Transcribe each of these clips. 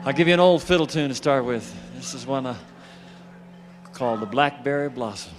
I'll give you an old fiddle tune to start with. This is one called The Blackberry Blossom.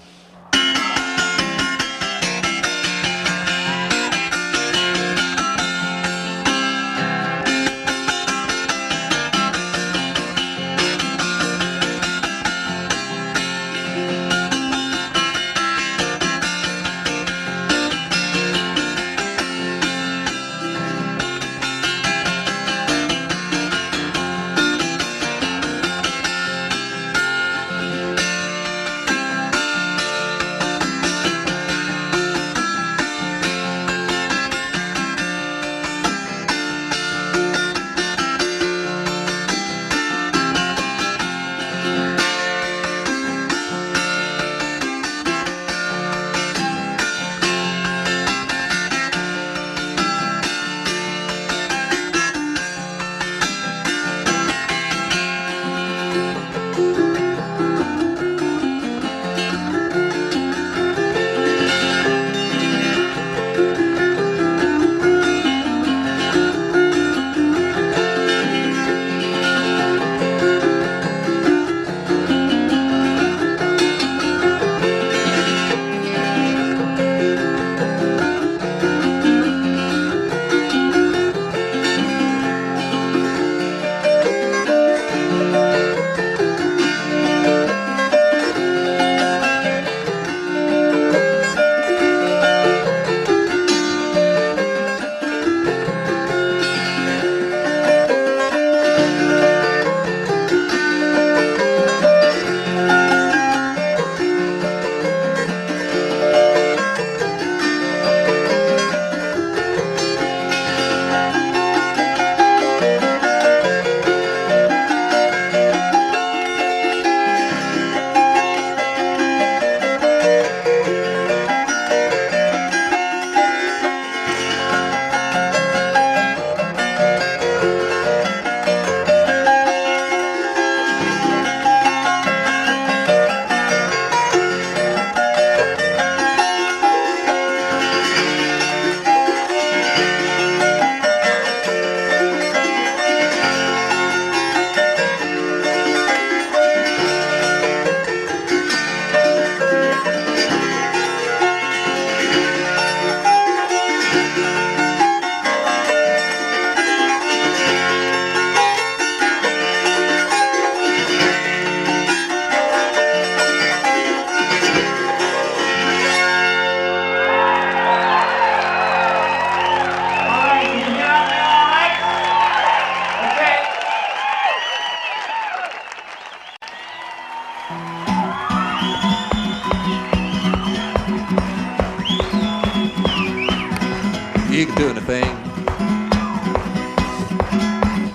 You can do anything,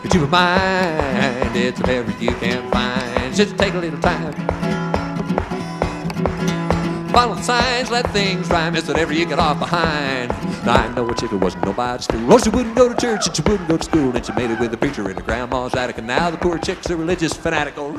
but you mind it's whatever you can find. Just take a little time, follow the signs, let things rhyme. It's whatever you get off behind. Now I know a chick who wasn't nobody's fool. Oh, she wouldn't go to church and she wouldn't go to school, and she made it with a preacher in her grandma's attic. And now the poor chick's a religious fanatic. Oh,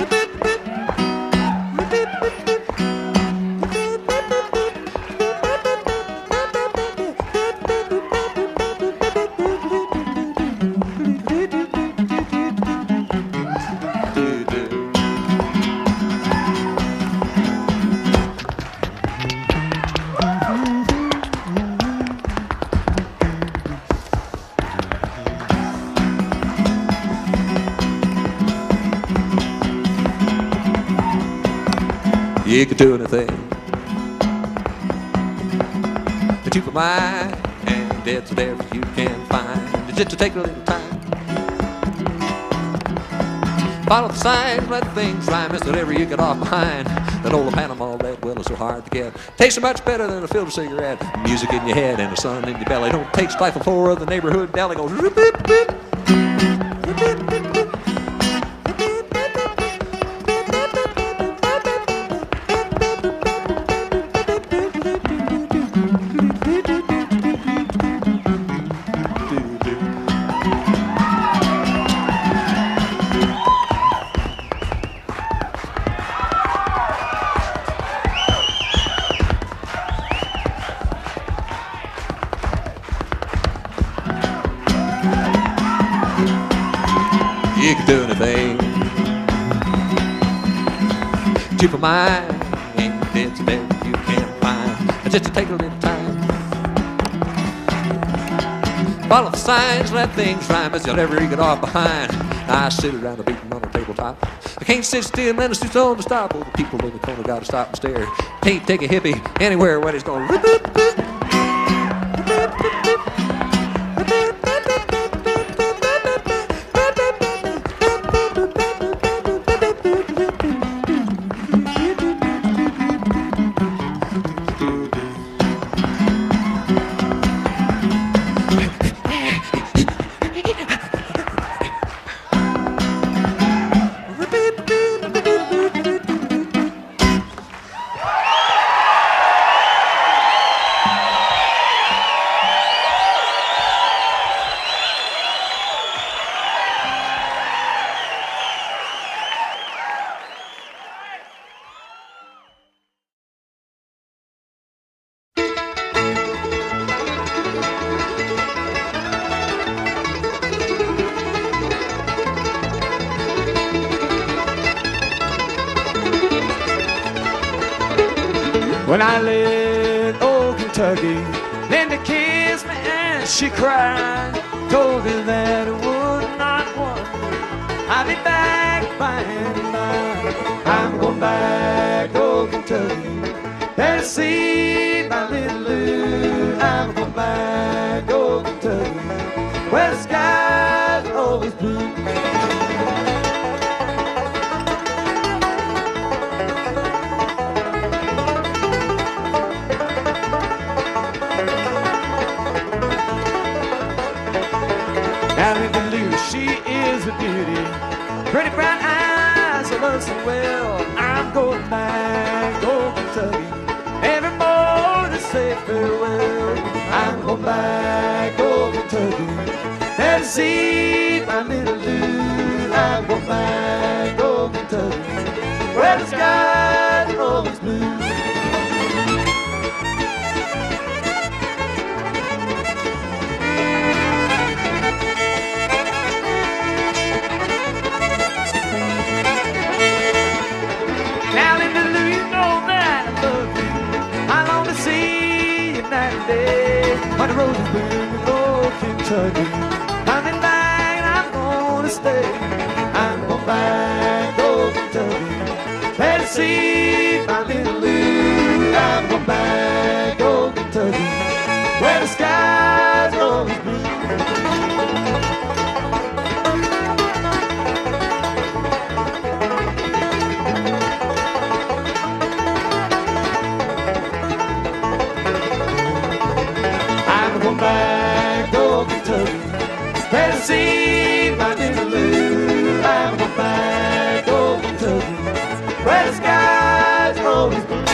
you can do anything, but you can mind, and it's whatever you can find. Just to take a little time, follow the signs, let things rhyme. It's whatever you get off behind. That old Panama red well is so hard to get. Tastes so much better than a filter cigarette. Music in your head and the sun in your belly. Don't take stifle for the neighborhood deli. Goes rip, rip, rip. you can do anything. Cheap of mind, ain't it's there you can't find. Just to take a little time. Follow the signs, let things rhyme, as you'll never get off behind. I sit around the beating on the tabletop. I can't sit still and it's too slow to stop. Oh, the people in the corner gotta stop and stare. Can't take a hippie anywhere where he's going. When I left old Kentucky, Linda kissed me and she cried. Told me that it would not wonder I'll be back by and by. I'm going back to old Kentucky and see my little Lou. I'm going back to old Kentucky where the skies are always blue. Pretty brown eyes, I love so well. I'm going back to Kentucky every morning to say farewell. I'm going back to Kentucky and see my little Lou. I'm going back to Kentucky where the skies are always blue. When the roses bloom in old Kentucky, coming back and I'm gonna stay. I'm going back to old Kentucky and see my little Lou. I'm going back to old Kentucky where the skies are always blue. Back to Kentucky and see my little Lou. I'm going back to Kentucky where the skies are always blue.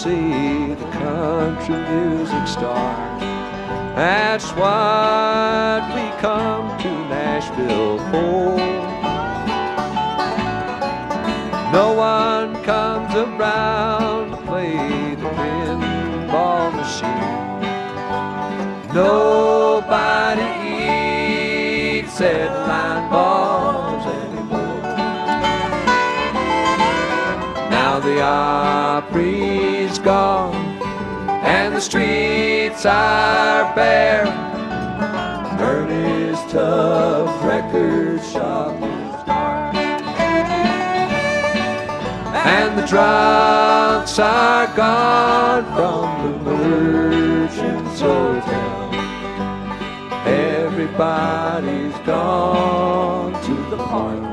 see the country music stars. That's what we come to Nashville for. No one comes around to play the pinball machine. Nobody eats at Linebaugh anymore. Now the Opry's gone and the streets are bare. Ernie's tough record shop is dark, and the drunks are gone from the Merchant's Hotel. Everybody's gone to the park.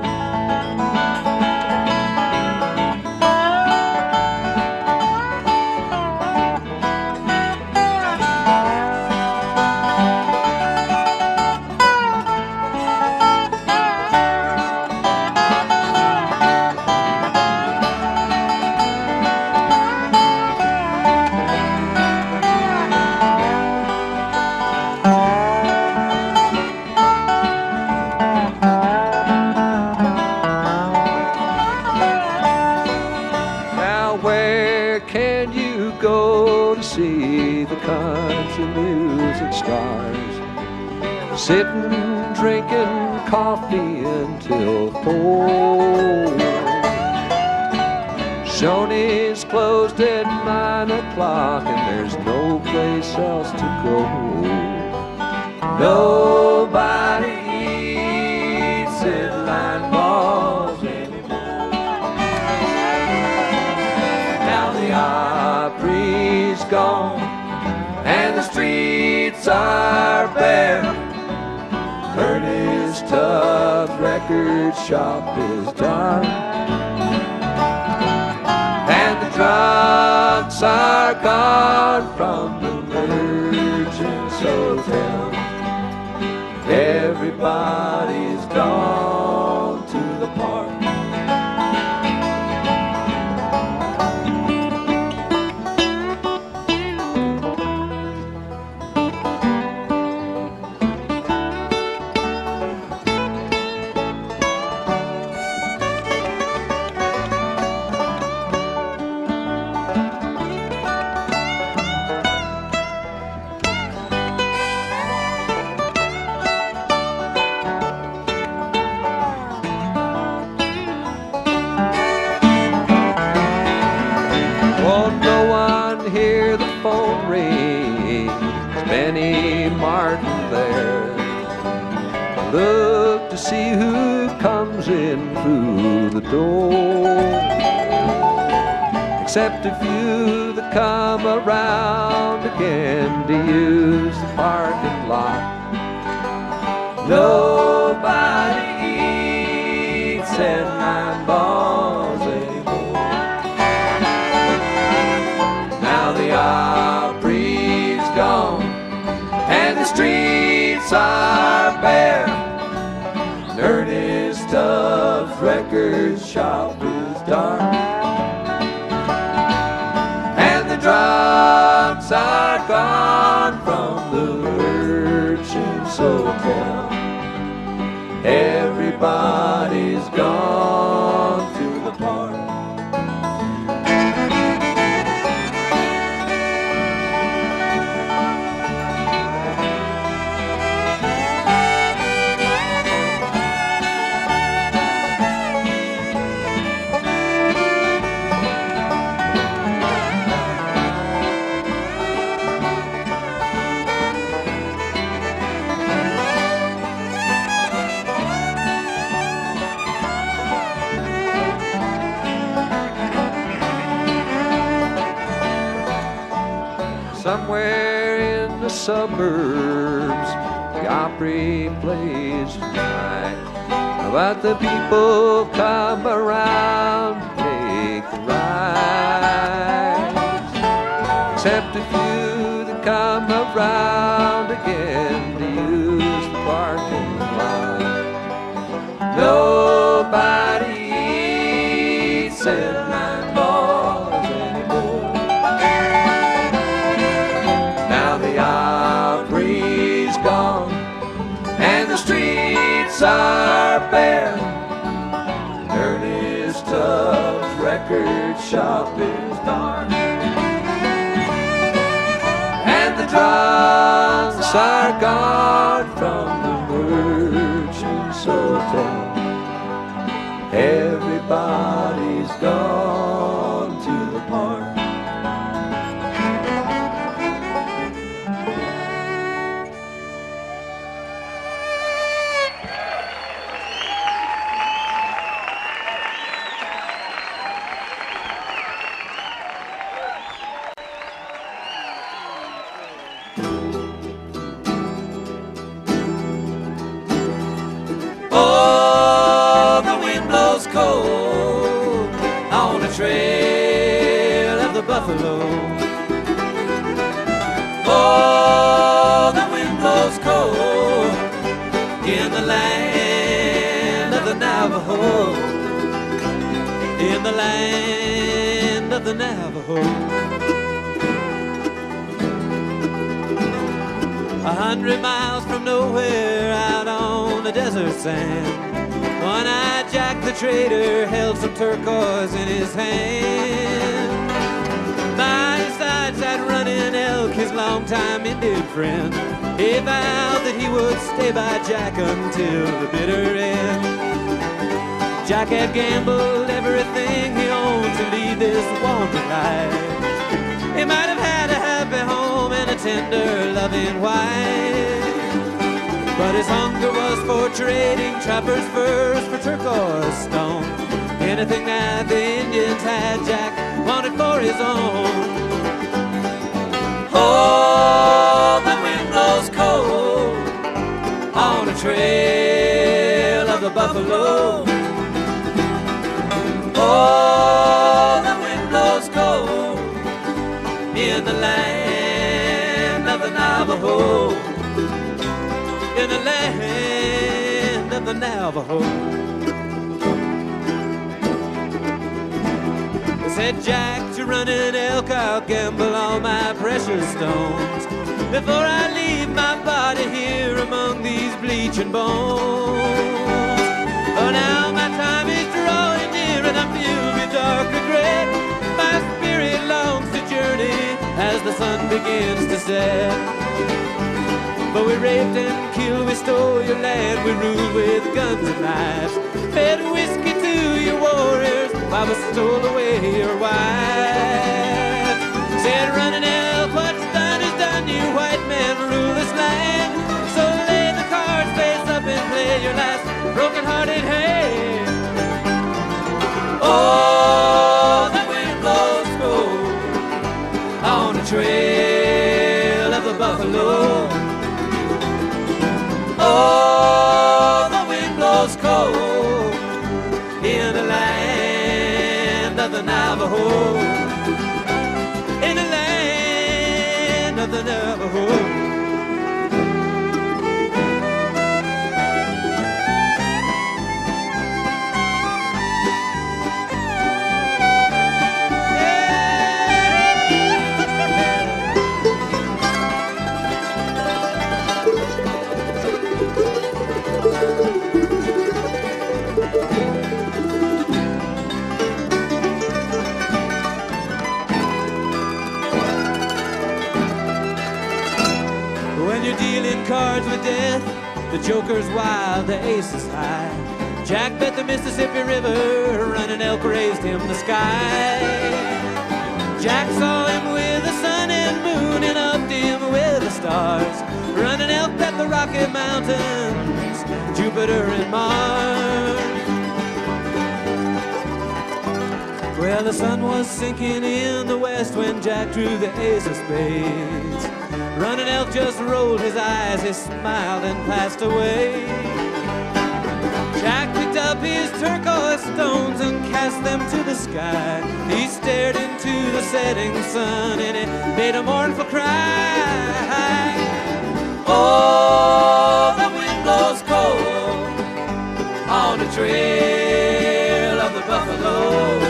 See the country music stars, sitting drinking coffee until 4. Shoney's closed at 9 o'clock and there's no place else to go. Nobody eats at Linebaugh anymore. Now the Opry's gone and the streets are bare. Ernie's tough record shop is dark, and the drunks are gone from the Merchant's Hotel. Everybody's gone to the park. Look to see who comes in through the door, except a few that come around again to use the parking lot. Nobody eats at Linebaugh anymore. Now the Opry's gone and the streets are bare. Ernie's tough record shop is dark, and the drunks are gone from the Merchant's Hotel. Everybody's gone to the park. Somewhere in the suburbs, the Opry plays tonight, but the people come around to take the rides, except a few that come around again to use the parking lot. Nobody eats at Linebaugh anymore. the streets are bare. Ernest Tubbs' record shop is dark, and the drums are gone from the Merchant's Hotel. Everybody's gone to the park. Cold on the trail of the buffalo. Oh, the wind blows cold in the land of the Navajo. In the land of the Navajo. 100 miles from nowhere out on the desert sand, one-eyed Jack the trader held some turquoise in his hand. By his side sat running elk, his longtime Indian friend. He vowed that he would stay by Jack until the bitter end. Jack had gambled everything he owned to lead this wandering life. He might have had a happy home and a tender, loving wife, but his hunger was for trading trappers' furs for turquoise stone. Anything that the Indians had, Jack wanted for his own. Oh, the wind blows cold on the trail of the buffalo. Oh, the wind blows cold in the land of the Navajo. In the land of the Navajo. I said, Jack, to run an elk, I'll gamble all my precious stones before I leave my body here among these bleaching bones. Oh, now my time is drawing near and I'm filled with dark regret. My spirit longs to journey as the sun begins to set. But we raped and killed, we stole your land, we ruled with guns and knives, fed whiskey to your warriors while we stole away your wife. Said, running elk, what's done is done, you white men rule this land. So lay the cards face up and play your last broken-hearted hand. Oh, the wind blows cold on the trail of the buffalo. Oh, the wind blows cold in the land of the Navajo. In the land of the Navajo. Dealing cards with death, the joker's wild, the ace is high. Jack bet the Mississippi River, running elk raised him the sky. Jack saw him with the sun and moon and upped him with the stars. Running elk bet the Rocky Mountains, Jupiter and Mars. Well, the sun was sinking in the west when Jack drew the ace of spades. Running elk just rolled his eyes, he smiled and passed away. Jack picked up his turquoise stones and cast them to the sky. He stared into the setting sun and it made a mournful cry. Oh, the wind blows cold on the trail of the buffalo.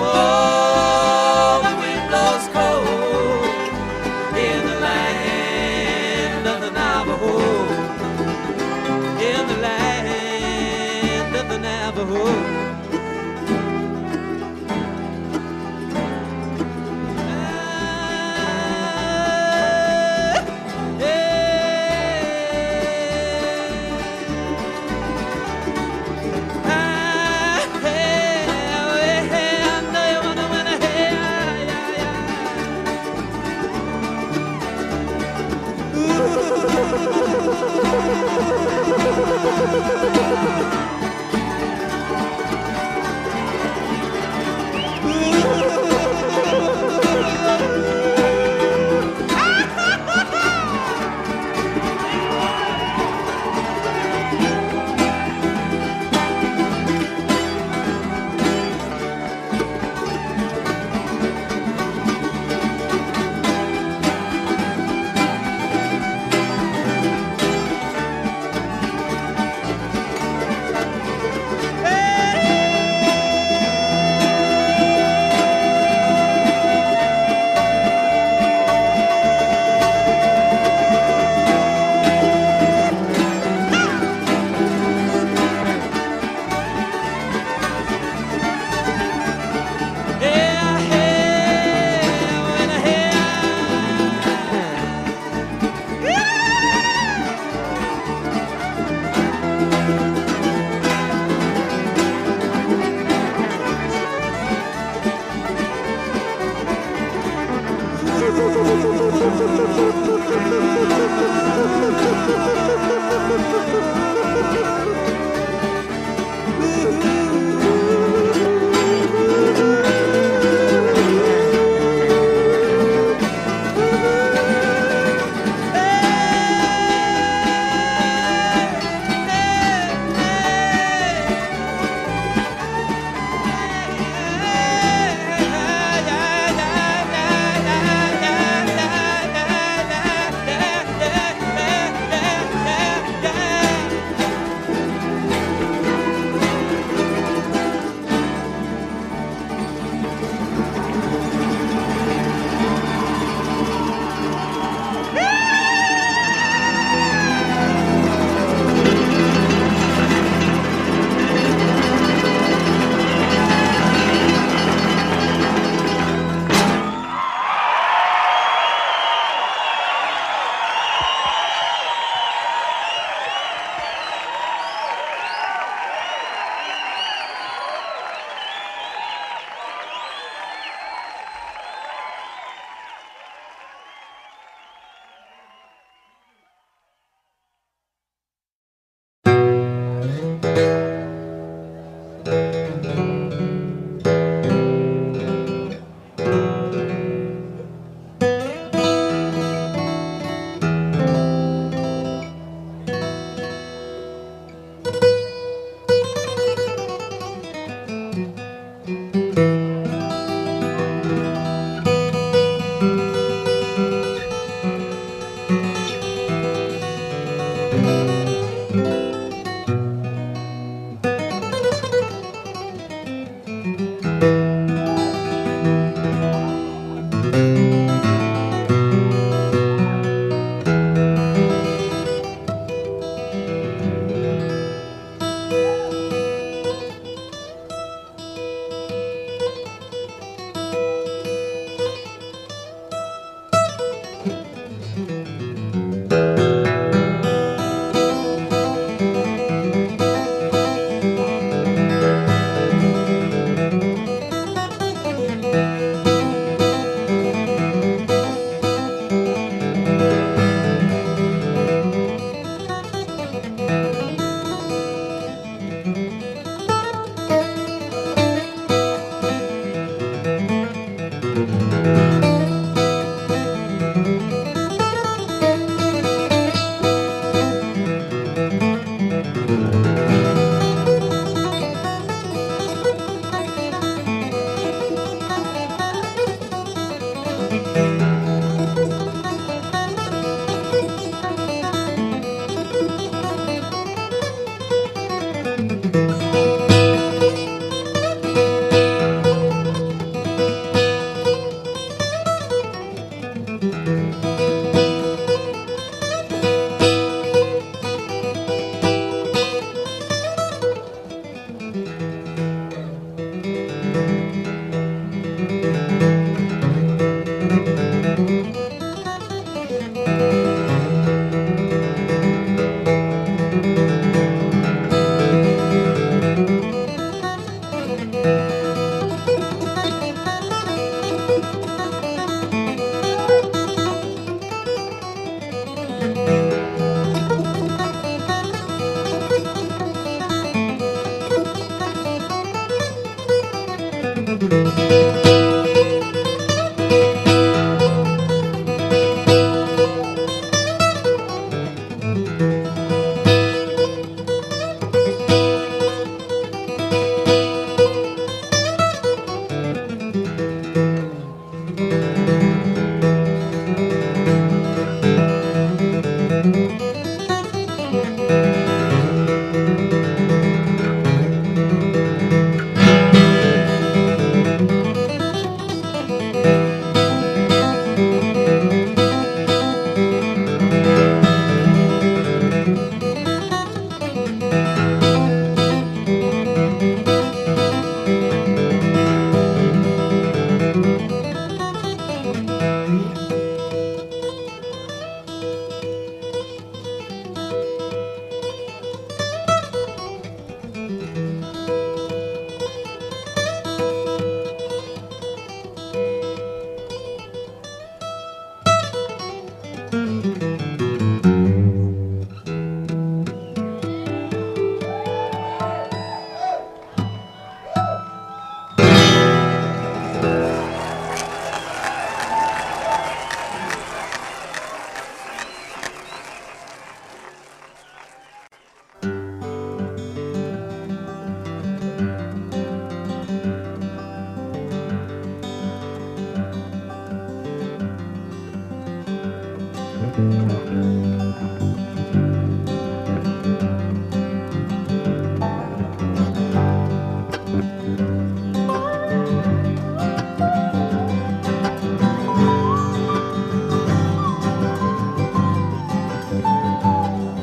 Oh, the wind blows cold in the land of the Navajo.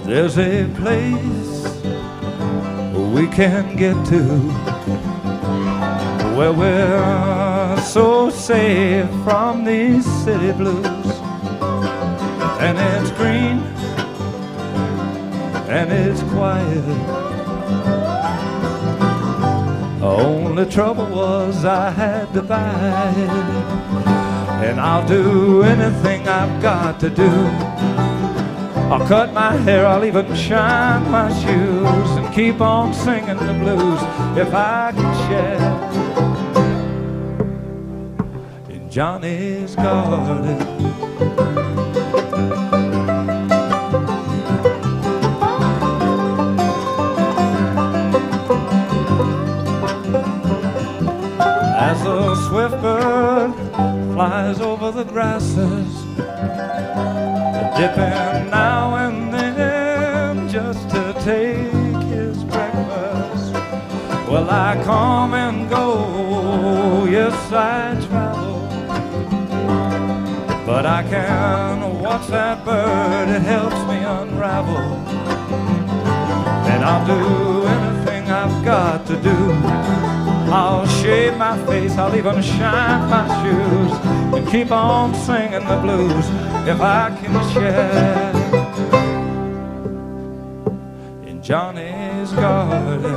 There's a place we can get to where we're so safe from these city blues. And it's green and it's quiet. Only trouble was I had to buy it. And I'll do anything I've got to do. I'll cut my hair, I'll even shine my shoes and keep on singing the blues if I can share in Johnny's garden. As a swift bird flies over the grasses, dipping now and then just to take his breakfast. Well, I come and go, yes, I travel, but I can watch that bird, it helps me unravel. And I'll do anything I've got to do. I'll shave my face, I'll even shine my shoes and keep on singing the blues if I can share in Johnny's garden.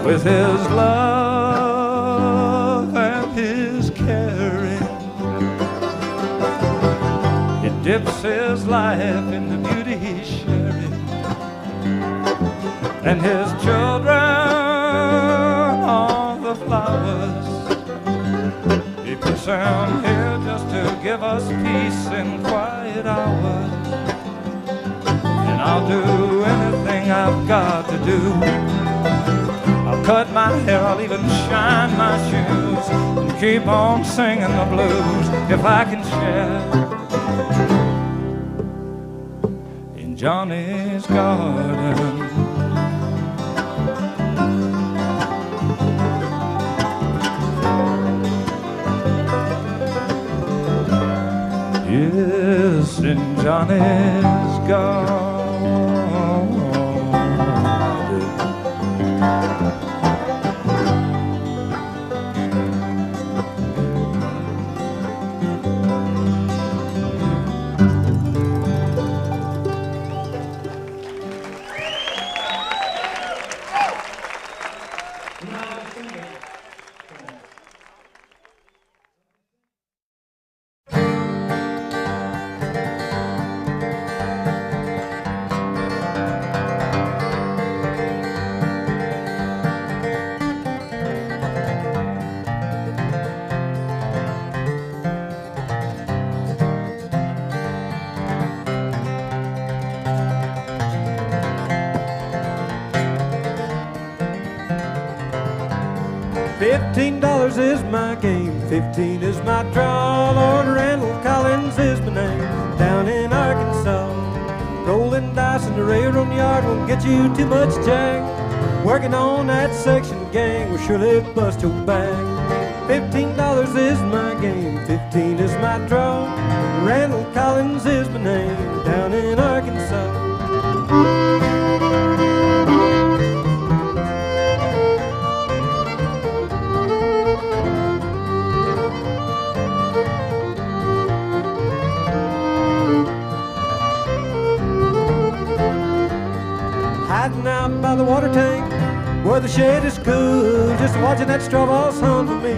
With his love and his caring, he dips his life in the beauty he's sharing. And his children are the flowers. He puts them here just to give us peace in quiet hours. And I'll do anything I've got to do. I'll cut my hair, I'll even shine my shoes and keep on singing the blues if I can share in Johnny's garden. Yes, in Johnny's garden. $15 is my game, 15 is my draw. Lord Randall Collins is my name, down in Arkansas. Rolling dice in the railroad yard won't get you too much jack. Working on that section gang will surely bust your back. $15 is my game, 15 is my draw. Randall Collins is my name, down in Arkansas. Hiding out by the water tank where the shade is cool, just watching that straw boss hunt for me,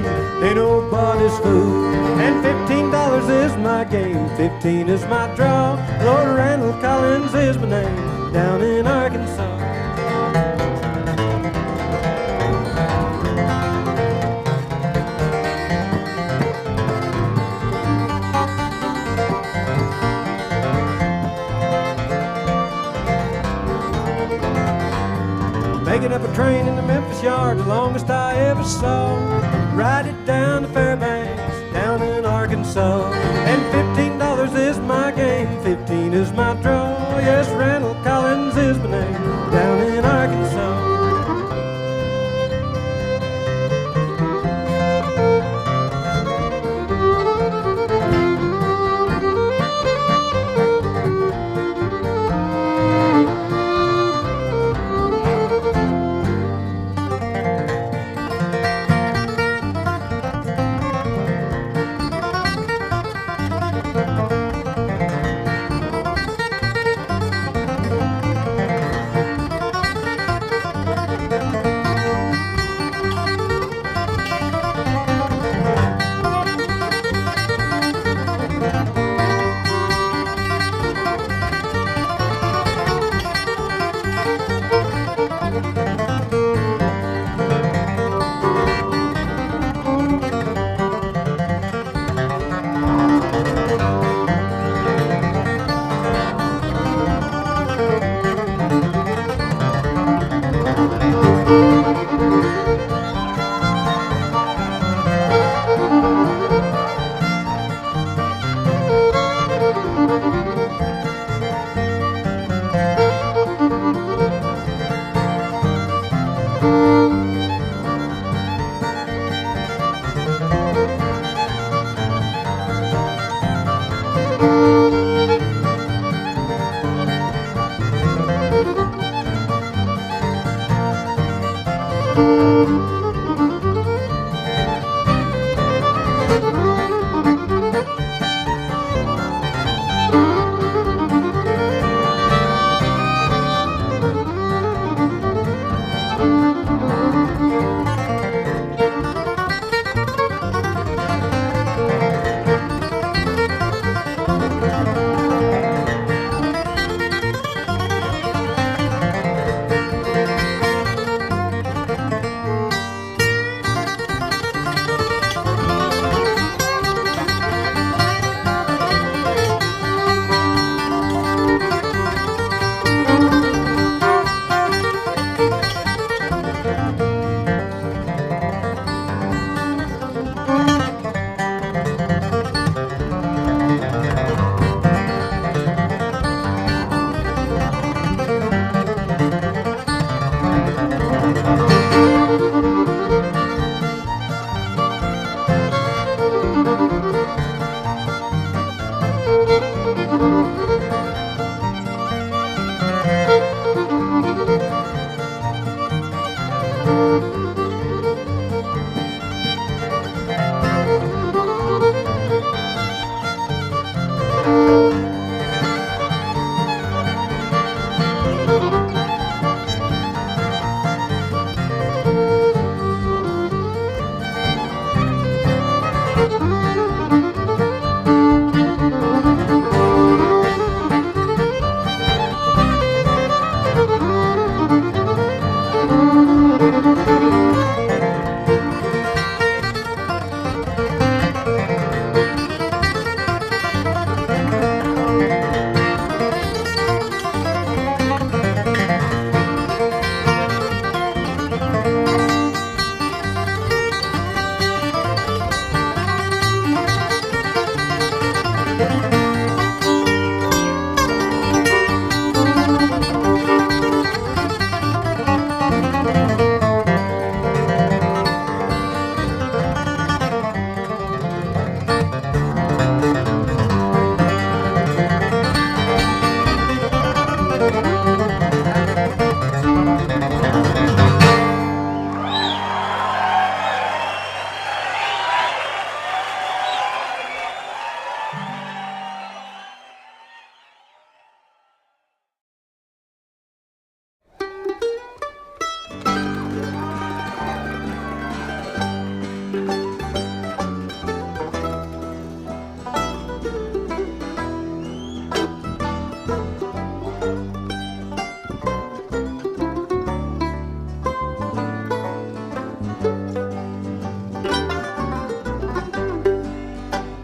ain't nobody's fool. And $15 is my game, 15 is my draw. Lord Randall Collins is my name, down in Arkansas. Making up a train in the Memphis yard, the longest I ever saw. Ride it down to Fairbanks, down in Arkansas. And $15 is my game, 15 is my draw. Yes, Randall Collins is my name, down in Arkansas.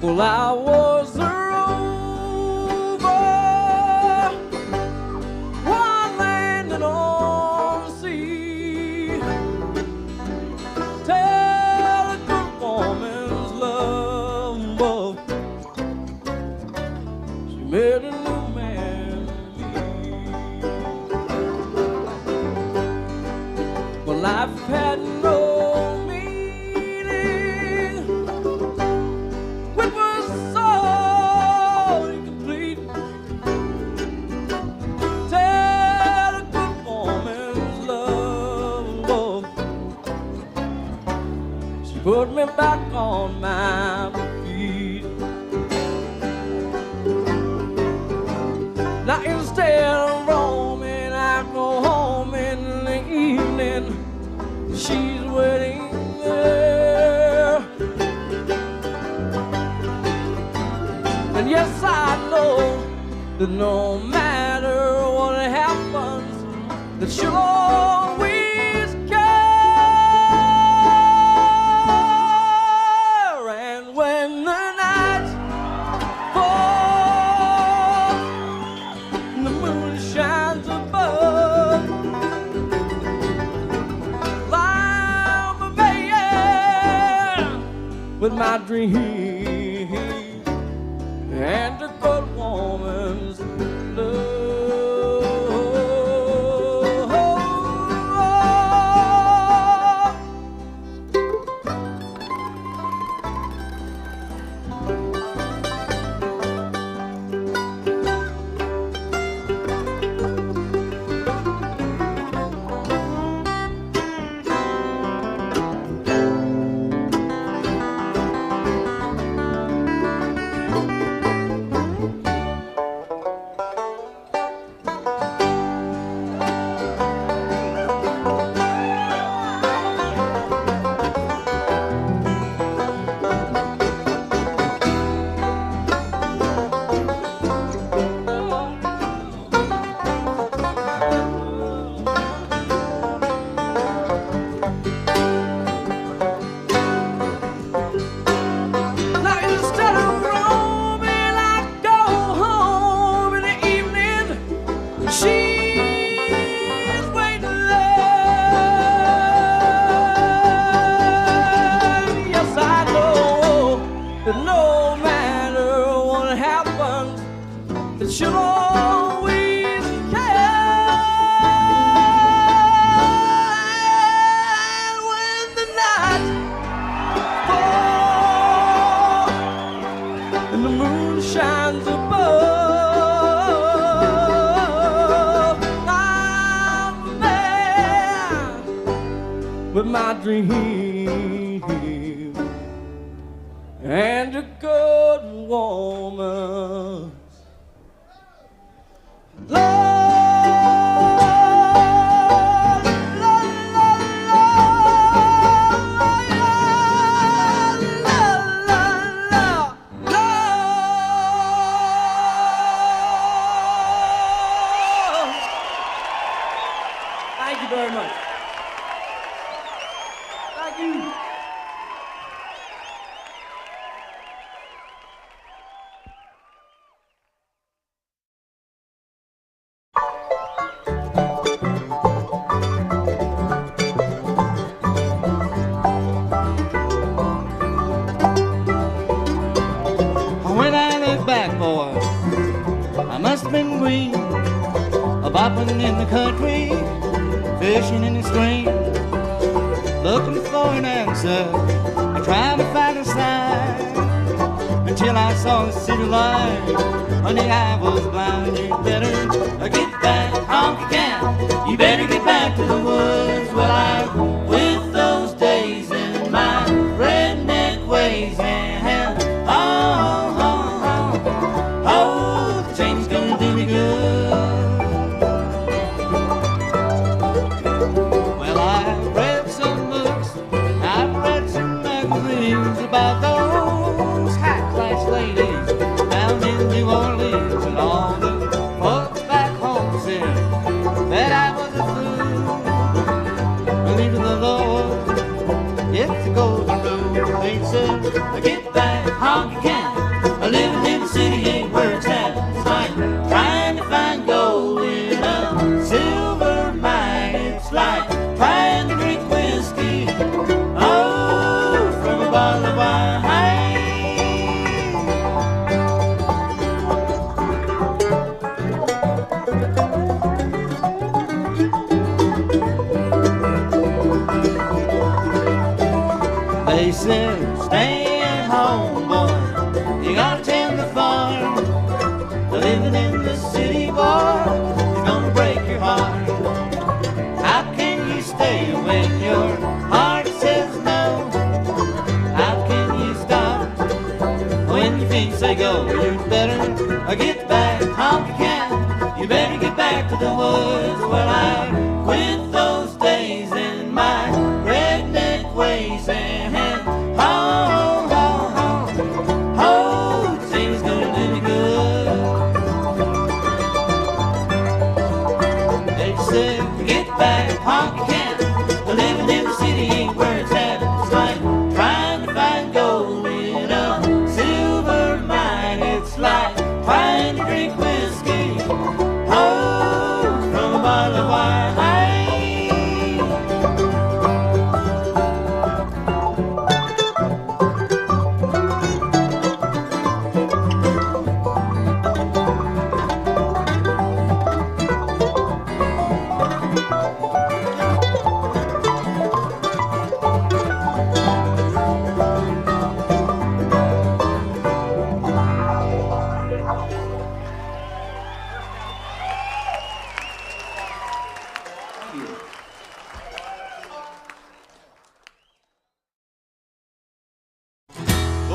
Well, I was a rover while landing on the sea. Tell a good woman's love above. She made a new man of me. Well, life had no put me back on my feet. Now instead of roaming, I go home in the evening. She's waiting there. And yes, I know that no matter what happens, that she'll always with my dream and a good woman's love. With my dream and a good woman's love. Thank you very much. Thank you. When I look back, boy, I must have been green, a bopping in the country, fishing in the stream, looking for an answer, I tried to find a sign, until I saw the city light, honey, I was blind. You better get back, honky can, you better get back to the woods. Well, I with those days in my redneck ways, and oh, the change's gonna do me good. Well, I've read some books, I've read some magazines about those high-class ladies down in New Orleans, and all the folks back home said that I was a fool, believing the Lord, it's a golden rule. They said, get back, honky can. said, stay at home, boy. You gotta tend the farm. Living in the city, boy, is gonna break your heart. How can you stay when your heart says no? How can you stop when your feet say go? You better get back, honky can. You better get back to the woods where I quit those days in my redneck ways. And ho, ho, ho, ho, things gonna do me good. They said, get back, honky can. Living in the city ain't where it's at. It's like trying to find gold in a silver mine. It's like trying to drink whiskey, oh, from a bottle of wine.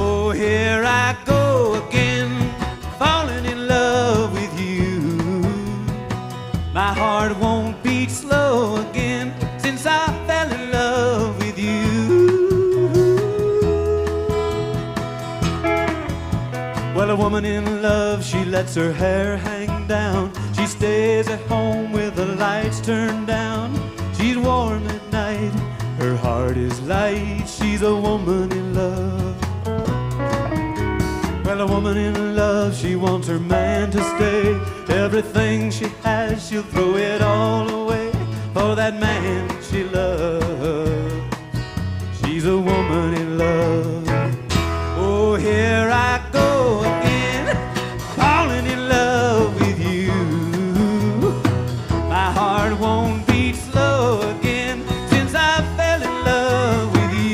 Oh, here I go again, falling in love with you. My heart won't beat slow again since I fell in love with you. Well, a woman in love, she lets her hair hang down. She stays at home with the lights turned down. She's warm at night, her heart is light. She's a woman in love. Well, a woman in love, she wants her man to stay. Everything she has, she'll throw it all away for that man she loves. She's a woman in love. Oh, here I go again, falling in love with you. My heart won't beat slow again since I fell in love with you.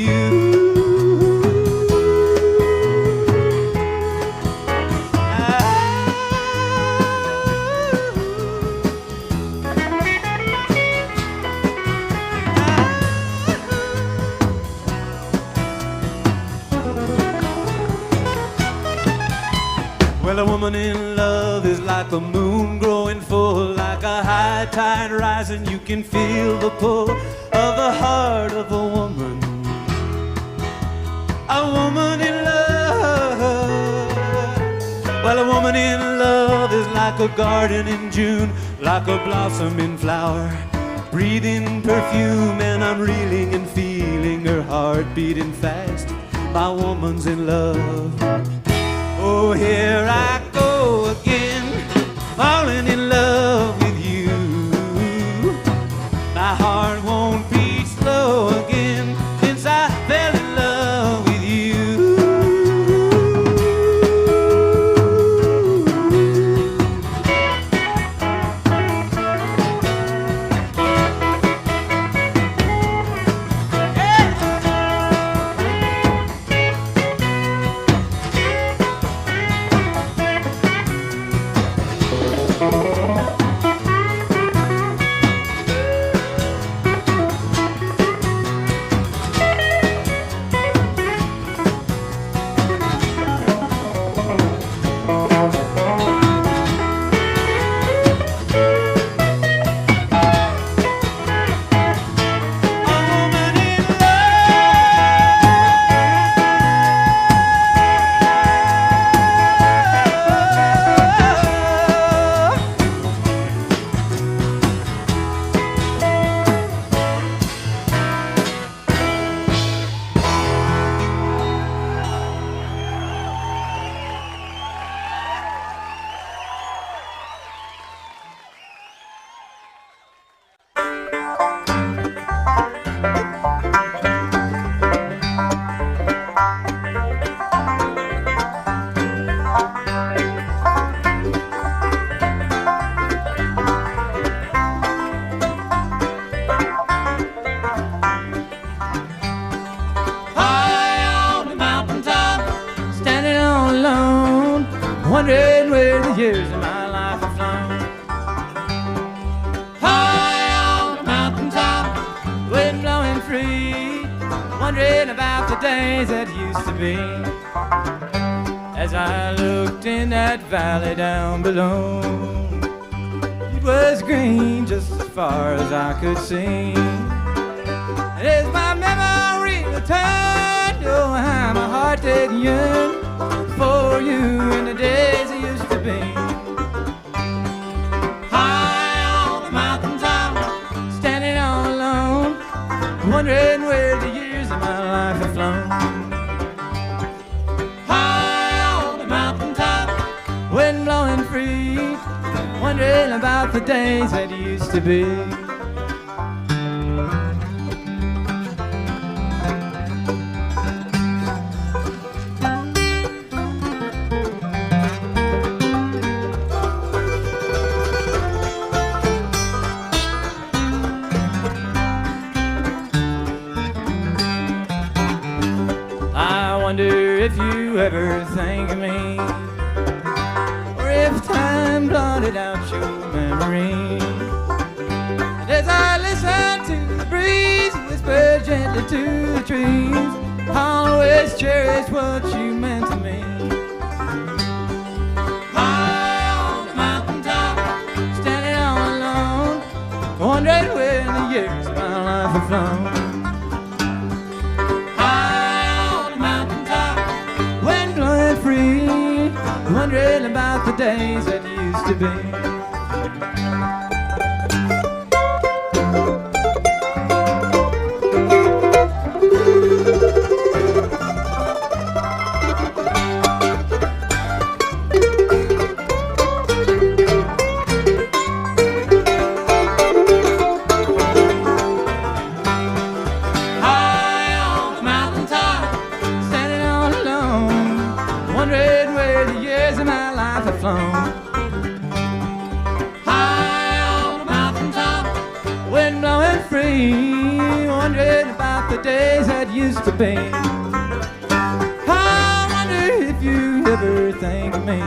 Well, a woman in love is like a moon growing full, like a high tide rising. You can feel the pull of the heart of a woman. A woman in love. Well, a woman in love is like a garden in June, like a blossom in flower, breathing perfume, and I'm reeling and feeling her heart beating fast. My woman's in love. Oh, here I go again, falling in love with you. My heart won't beat slow again since I fell in love with you. wondering where the years of my life have flown. High on the mountaintop, wind blowing free, wondering about the days that used to be. As I looked in that valley down below, it was green just as far as I could see. And as my memory returned, oh, how my heart did yearn for you in the days it used to be. High on the mountaintop, standing all alone, wondering where the years of my life have flown. High on the mountaintop, wind blowing free, wondering about the days that used to be. If you ever think of me, or if time blotted out your memory. And as I listen to the breeze whisper gently to the trees, I'll always cherish what you meant to me. High on the mountaintop, standing all alone, wondering where the years of my life have flown. Free, wondering about the days that used to be. High on the mountaintop, wind blowing free, wondering about the days that used to be. I wonder if you ever think of me.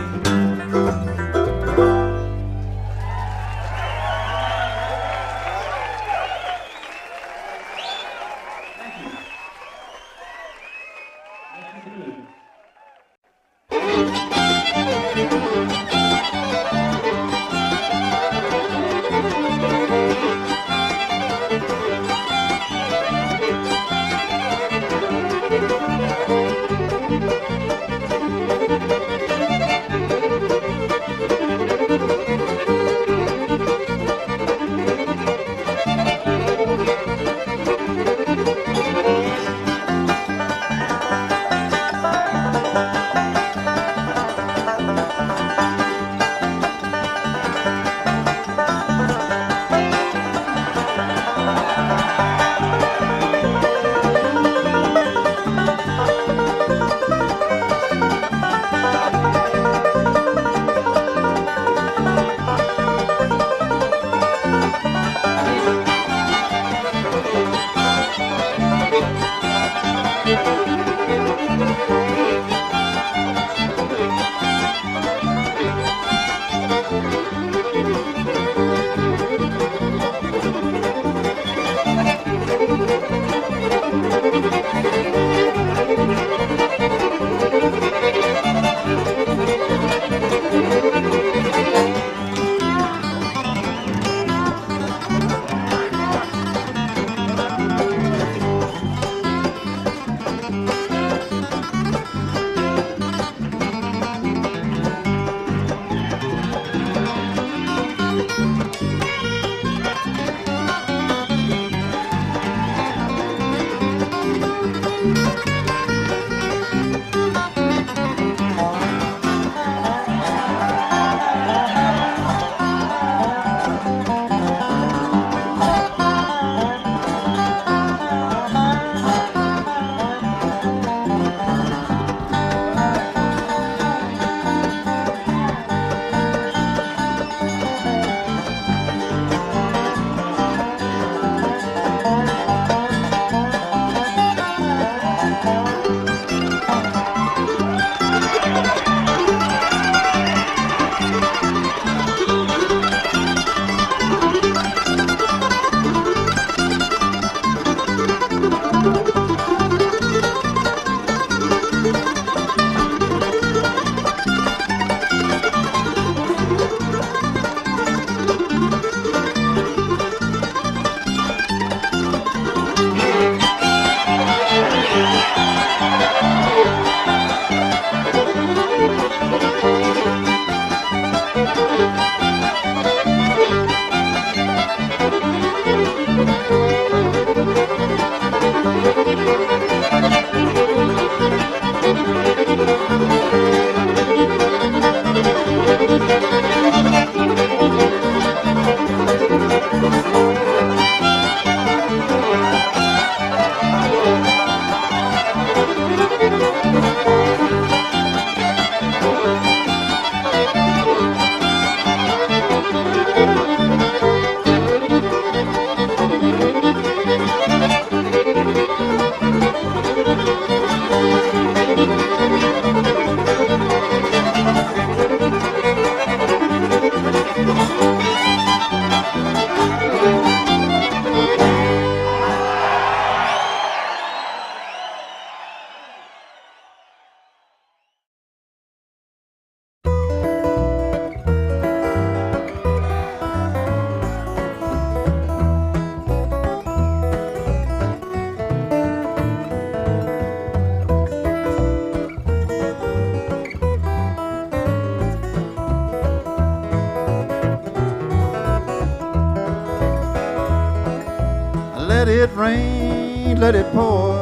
rain, let it pour,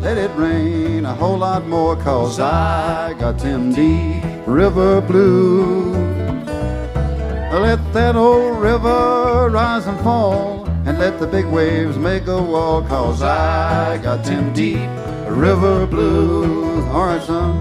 let it rain a whole lot more, 'cause I got them deep river blues. Let that old river rise and fall, and let the big waves make a wall, 'cause I got them deep river blues. All right, son.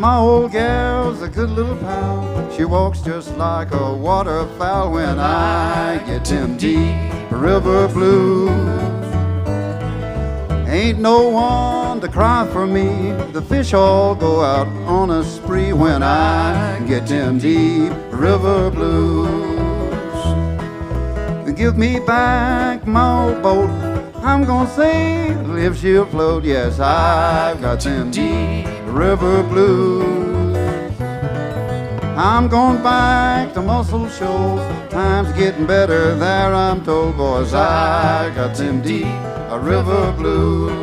My old gal's a good little pal. She walks just like a waterfowl when I get them deep river blues. Ain't no one to cry for me. The fish all go out on a spree when I get them deep river blues. Give me back my old boat. I'm gonna sail if she'll float. Yes, I've got them deep river blues. I'm going back to Muscle Shoals. Time's getting better there, I'm told, boys. I got them deep river blues.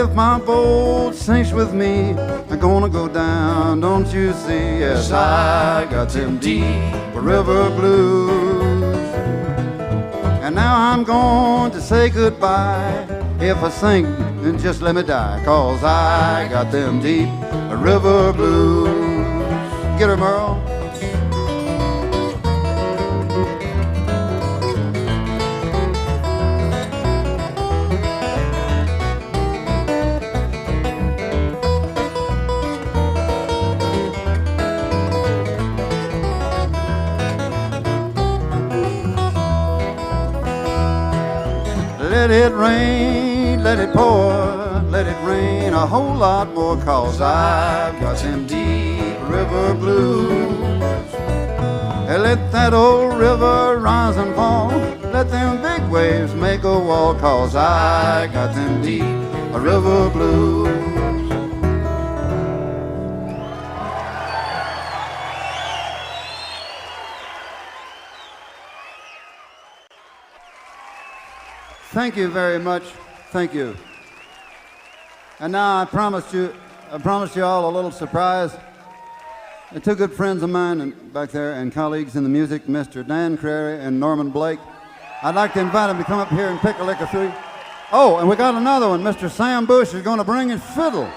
If my boat sinks with me, I'm gonna go down, don't you see? Yes, I got them deep river blues. And now I'm going to say goodbye. If I sink, then just let me die, 'cause I got them deep river blues. Get her, Merle. Let it rain, let it pour, let it rain a whole lot more, 'cause I've got them deep river blues. And let that old river rise and fall, let them big waves make a wall, 'cause I got them deep river blues. Thank you very much. Thank you. And now I promised you all a little surprise. Two good friends of mine back there and colleagues in the music, Mr. Dan Crary and Norman Blake. I'd like to invite them to come up here and pick a lick or three. Oh, and we got another one. Mr. Sam Bush is going to bring his fiddle.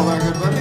wagon, but